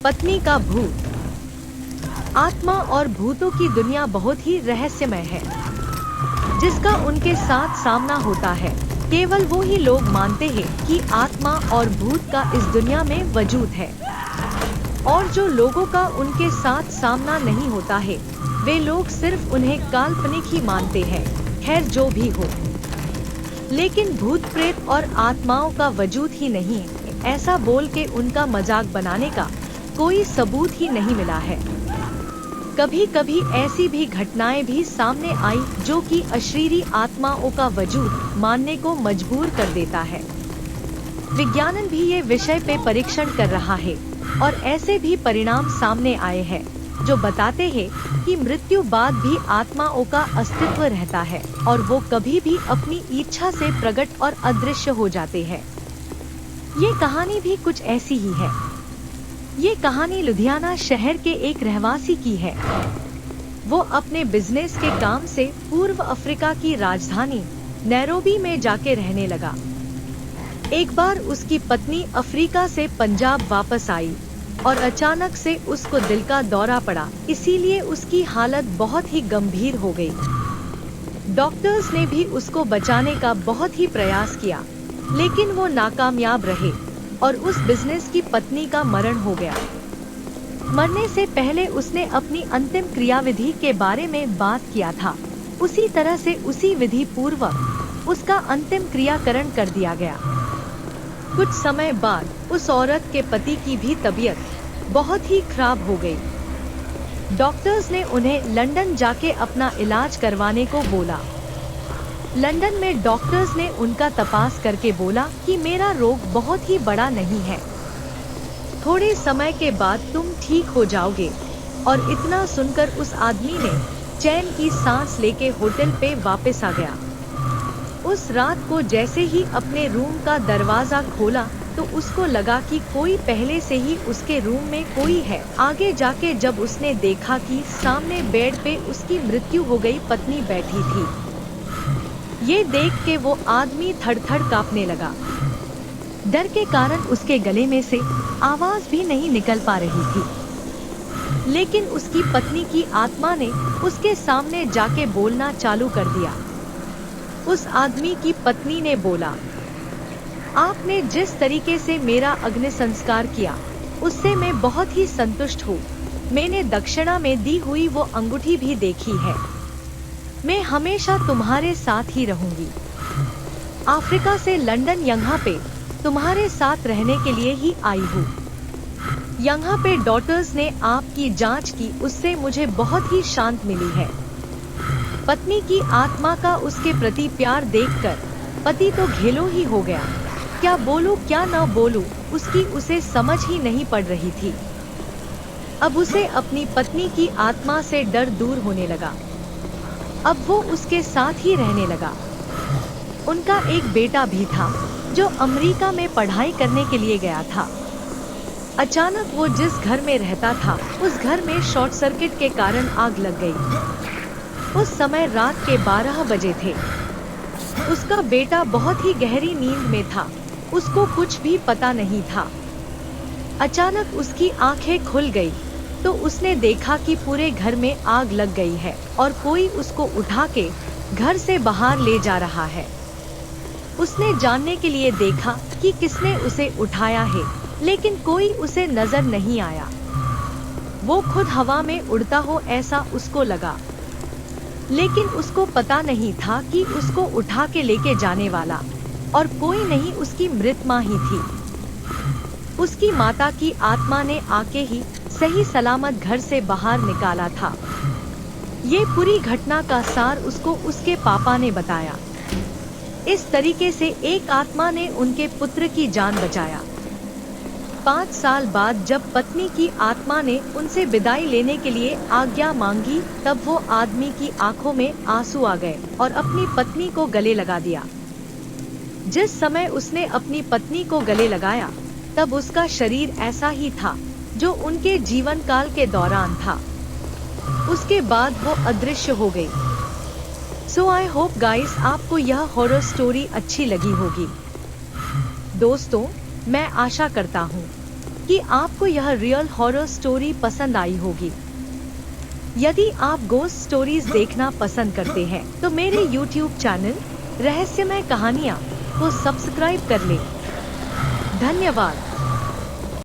पत्नी का भूत। आत्मा और भूतों की दुनिया बहुत ही रहस्यमय है, जिसका उनके साथ सामना होता है। केवल वो ही लोग मानते हैं कि आत्मा और भूत का इस दुनिया में वजूद है, और जो लोगों का उनके साथ सामना नहीं होता है, वे लोग सिर्फ उन्हें काल्पनिक ही मानते हैं। खैर जो भी हो, लेकिन भूत प्रेत और आत्माओं का वजूद ही नहीं, ऐसा बोल के उनका मजाक बनाने का कोई सबूत ही नहीं मिला है। कभी कभी ऐसी भी घटनाएं भी सामने आई जो कि अशरीरी आत्माओं का वजूद मानने को मजबूर कर देता है। विज्ञान भी ये विषय पे परीक्षण कर रहा है, और ऐसे भी परिणाम सामने आए हैं जो बताते हैं कि मृत्यु बाद भी आत्माओं का अस्तित्व रहता है, और वो कभी भी अपनी इच्छा से प्रकट और अदृश्य हो जाते हैं। ये कहानी भी कुछ ऐसी ही है। ये कहानी लुधियाना शहर के एक रहवासी की है। वो अपने बिजनेस के काम से पूर्व अफ्रीका की राजधानी नैरोबी में जाके रहने लगा। एक बार उसकी पत्नी अफ्रीका से पंजाब वापस आई और अचानक से उसको दिल का दौरा पड़ा, इसीलिए उसकी हालत बहुत ही गंभीर हो गई। डॉक्टर्स ने भी उसको बचाने का बहुत ही प्रयास किया, लेकिन वो नाकामयाब रहे और उस बिजनेस की पत्नी का मरण हो गया। मरने से पहले उसने अपनी अंतिम क्रियाविधि के बारे में बात किया था। उसी तरह से उसी विधि पूर्वक उसका अंतिम क्रियाकरण कर दिया गया। कुछ समय बाद उस औरत के पति की भी तबीयत बहुत ही खराब हो गई। डॉक्टर्स ने उन्हें लंदन जाके अपना इलाज करवाने को बोला। लंदन में डॉक्टर्स ने उनका तपास करके बोला कि मेरा रोग बहुत ही बड़ा नहीं है, थोड़े समय के बाद तुम ठीक हो जाओगे। और इतना सुनकर उस आदमी ने चैन की सांस लेके होटल पे वापस आ गया। उस रात को जैसे ही अपने रूम का दरवाजा खोला तो उसको लगा कि कोई पहले से ही उसके रूम में कोई है। आगे जाके जब उसने देखा कि सामने बेड पे उसकी मृत्यु हो गई पत्नी बैठी थी। ये देख के वो आदमी थर-थर कांपने लगा। डर के कारण उसके गले में से आवाज भी नहीं निकल पा रही थी। लेकिन उसकी पत्नी की आत्मा ने उसके सामने जाके बोलना चालू कर दिया। उस आदमी की पत्नी ने बोला, आपने जिस तरीके से मेरा अग्नि संस्कार किया उससे मैं बहुत ही संतुष्ट हूँ। मैंने दक्षिणा में दी हुई वो अंगूठी भी देखी है। मैं हमेशा तुम्हारे साथ ही रहूंगी। अफ्रीका से लंदन यहाँ पे तुम्हारे साथ रहने के लिए ही आई हूँ। यहाँ पे डॉक्टर्स ने आपकी जांच की, उससे मुझे बहुत ही शांत मिली है। पत्नी की आत्मा का उसके प्रति प्यार देखकर पति तो घेलो ही हो गया। क्या बोलूं क्या न बोलूं, उसकी उसे समझ ही नहीं पड़ रही थी। अब उसे अपनी पत्नी की आत्मा से डर दूर होने लगा। अब वो उसके साथ ही रहने लगा। उनका एक बेटा भी था जो अमेरिका में पढ़ाई करने के लिए गया था। अचानक वो जिस घर में रहता था उस घर में शॉर्ट सर्किट के कारण आग लग गई। उस समय रात के 12 बजे थे। उसका बेटा बहुत ही गहरी नींद में था, उसको कुछ भी पता नहीं था। अचानक उसकी आंखें खुल गई तो उसने देखा कि पूरे घर में आग लग गई है और कोई उसको उठा के घर से बाहर ले जा रहा है। उसने जानने के लिए देखा कि किसने उसे उठाया है, लेकिन कोई उसे नजर नहीं आया। वो खुद हवा में उड़ता हो ऐसा उसको लगा, लेकिन उसको पता नहीं था कि उसको उठा के लेके जाने वाला और कोई नहीं, उसकी मृत माँ ही थी। उसकी माता की आत्मा ने आके ही सही सलामत घर से बाहर निकाला था। ये पूरी घटना का सार उसको उसके पापा ने बताया। इस तरीके से एक आत्मा ने उनके पुत्र की जान बचाया। 5 साल बाद जब पत्नी की आत्मा ने उनसे विदाई लेने के लिए आज्ञा मांगी, तब वो आदमी की आंखों में आंसू आ गए और अपनी पत्नी को गले लगा दिया। जिस समय उसने अपनी पत्नी को गले लगाया तब उसका शरीर ऐसा ही था जो उनके जीवन काल के दौरान था। उसके बाद वो अदृश्य हो गई। सो आई होप गाइस आपको यह हॉरर स्टोरी अच्छी लगी होगी। दोस्तों, मैं आशा करता हूँ कि आपको यह रियल हॉरर स्टोरी पसंद आई होगी। यदि आप गोस्ट स्टोरीज देखना पसंद करते हैं तो मेरे YouTube चैनल रहस्यमय कहानियाँ को सब्सक्राइब कर लें। धन्यवाद।